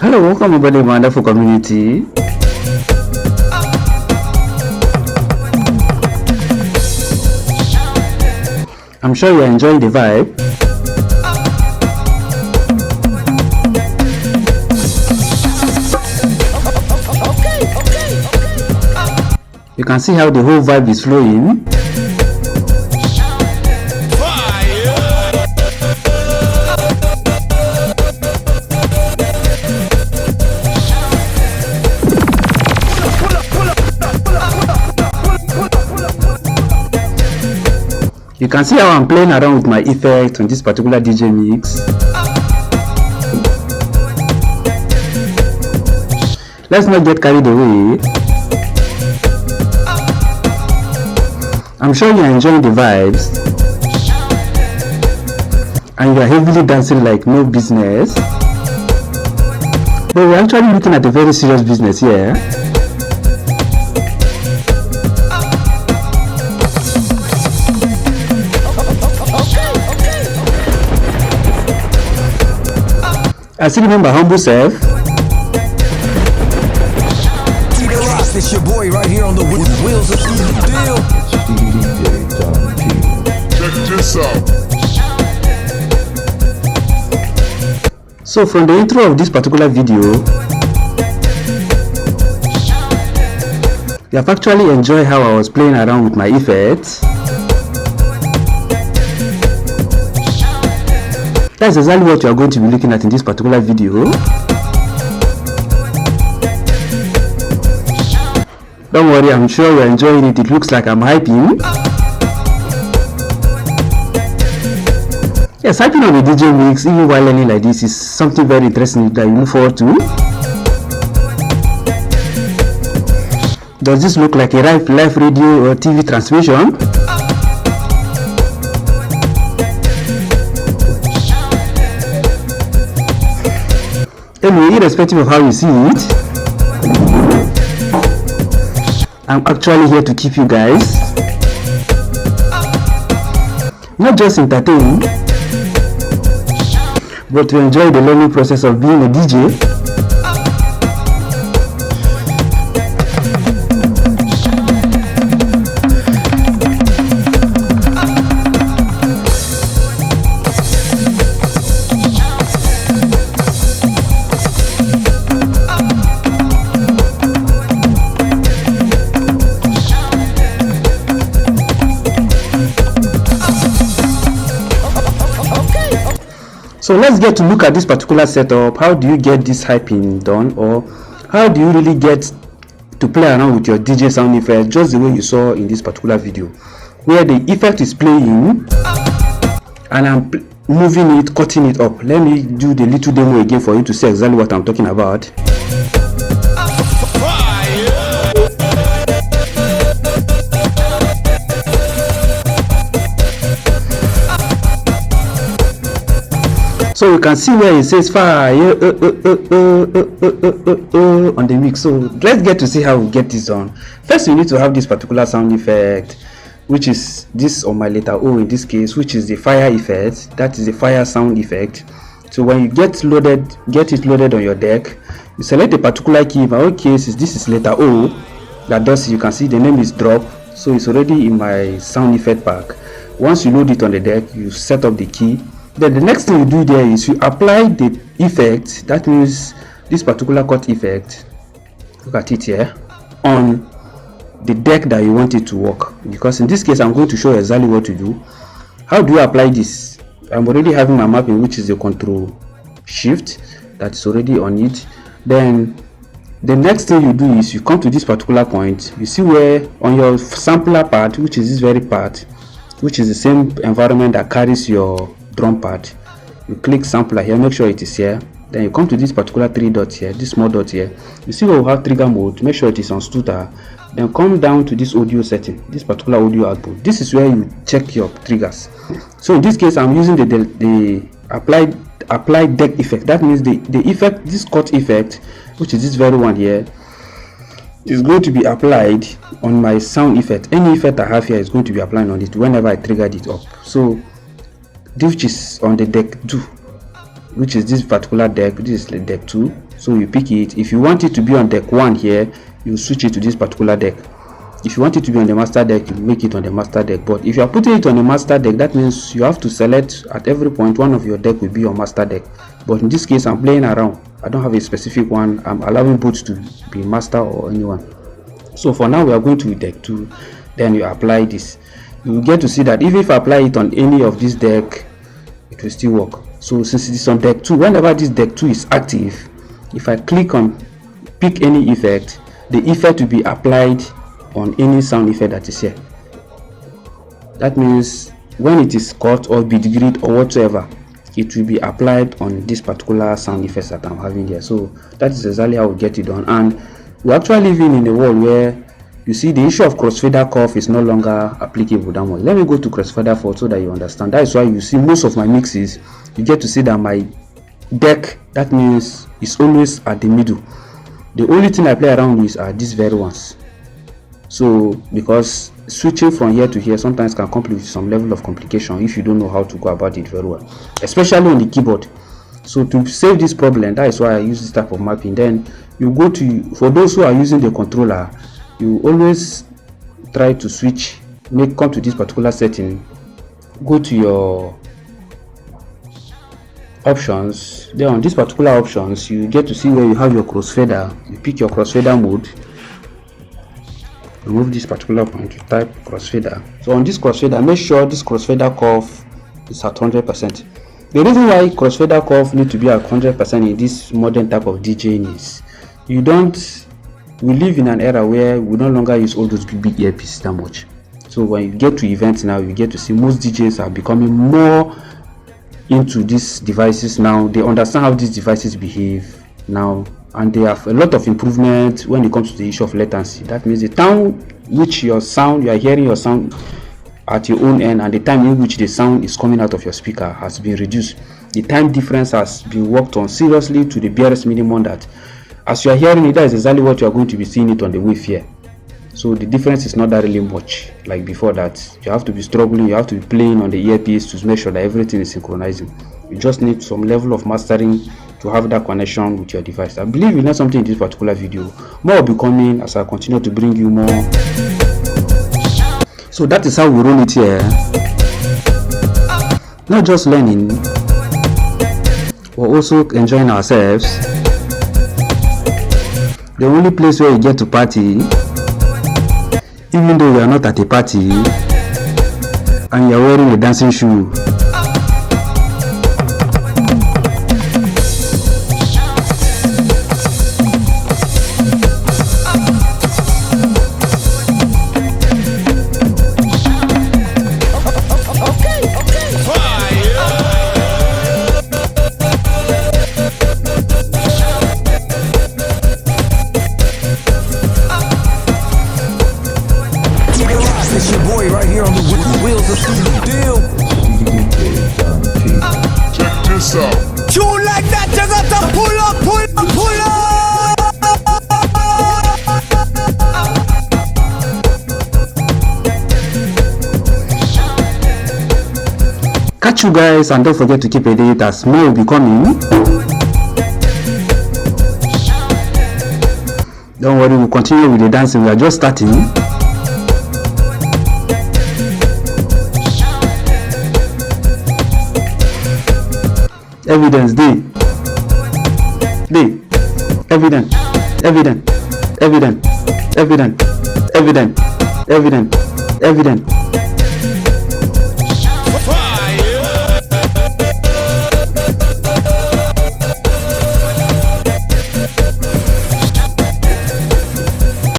Hello, welcome everybody, wonderful community. I'm sure you're enjoying the vibe. You can see how the whole vibe is flowing. You can see how I'm playing around with my effect on this particular DJ mix. Let's not get carried away. I'm sure you're enjoying the vibes and you're heavily dancing like no business. But we're actually looking at a very serious business here. I still remember humble self. It's your boy right here on the wheels of the deal. Check this out. So from the intro of this particular video, you have actually enjoyed how I was playing around with my effects. That's exactly what you are going to be looking at in this particular video. Don't worry, I'm sure you're enjoying it. It looks like I'm hyping. Yes, hyping on a DJ mix, even while learning like this, is something very interesting that you look forward to. Does this look like a live radio or TV transmission? Anyway, irrespective of how you see it, I'm actually here to keep you guys not just entertained, but to enjoy the learning process of being a DJ. So let's get to look at this particular setup. How do you get this hyping done, or how do you really get to play around with your DJ sound effect just the way you saw in this particular video, where the effect is playing and I'm moving it, cutting it up. Let me do the little demo again for you to see exactly what I'm talking about. So you can see where it says fire on the mix. So let's get to see how we get this on. First, we need to have this particular sound effect, which is this on my letter O in this case, which is the fire effect. That is the fire sound effect. So when you get it loaded on your deck, you select a particular key. In my case, this is letter O. That does, you can see the name is drop. So it's already in my sound effect pack. Once you load it on the deck, you set up the key. Then the next thing you do there is you apply the effect. That means this particular cut effect, look at it here, on the deck that you want it to work. Because in this case, I'm going to show you exactly what to do. How do you apply this? I'm already having my mapping, which is the control shift that's already on it. Then the next thing you do is you come to this particular point. You see where on your sampler part, which is this very part, which is the same environment that carries your drum pad, you click sampler here, make sure it is here. Then you come to this particular three dots here, this small dot here. You see where we have trigger mode, make sure it is on stutter. Then come down to this audio setting, this particular audio output. This is where you check your triggers. So in this case, I'm using the applied deck effect. That means the effect, this cut effect, which is this very one here, is going to be applied on my sound effect. Any effect I have here is going to be applied on it whenever I triggered it up. So which is on the deck 2. which is this particular deck. This is deck 2, so you pick it. If you want it to be on deck 1 here, you switch it to this particular deck. If you want it to be on the master deck, you make it on the master deck. But if you are putting it on the master deck, that means you have to select at every point one of your deck will be on master deck. But in this case, I'm playing around. I don't have a specific one. I'm allowing both to be master or anyone. So for now, we are going to deck 2. Then you apply this. You will get to see that even if I apply it on any of this deck, it will still work. So since it is on deck 2, whenever this deck 2 is active, if I click on pick any effect, the effect will be applied on any sound effect that is here. That means when it is cut or bitgrid or whatsoever, it will be applied on this particular sound effects that I'm having here. So that is exactly how we get it done. And we're actually living in a world where you see the issue of crossfader curve is no longer applicable that much. Let me go to crossfader 4 so that you understand. That is why you see most of my mixes, you get to see that my deck, that means it's always at the middle. The only thing I play around with are these very ones. So because switching from here to here sometimes can come with some level of complication if you don't know how to go about it very well, especially on the keyboard. So to save this problem, that is why I use this type of mapping. Then you go to, for those who are using the controller, you always try to switch, come to this particular setting, go to your options. Then on this particular options, you get to see where you have your crossfader. You pick your crossfader mode, remove this particular point, you type crossfader. So on this crossfader, make sure this crossfader curve is at 100%. The reason why crossfader curve need to be at 100% in this modern type of DJing is we live in an era where we no longer use all those big earpieces that much. So when you get to events now, you get to see most DJs are becoming more into these devices now. They understand how these devices behave now, and they have a lot of improvement when it comes to the issue of latency. That means the time which you are hearing your sound at your own end and the time in which the sound is coming out of your speaker has been reduced. The time difference has been worked on seriously to the barest minimum, that as you are hearing it, that is exactly what you are going to be seeing it on the wave here. So the difference is not that really much like before, that you have to be struggling, you have to be playing on the earpiece to make sure that everything is synchronizing. You just need some level of mastering to have that connection with your device. I believe you learned something in this particular video. More will be coming as I continue to bring you more. So that is how we run it here. Not just learning, we're also enjoying ourselves. The only place where you get to party, even though we are not at a party and you're wearing a dancing shoe. It's your boy right here on the wheels of steel. Check this out. Tune like that, you got to pull up, pull up, pull up. Catch you guys, and don't forget to keep a date as more will be coming. Don't worry, we'll continue with the dancing. We are just starting. Evidence, evidence, evidence, evidence, evidence, evidence, evidence, evidence, evidence.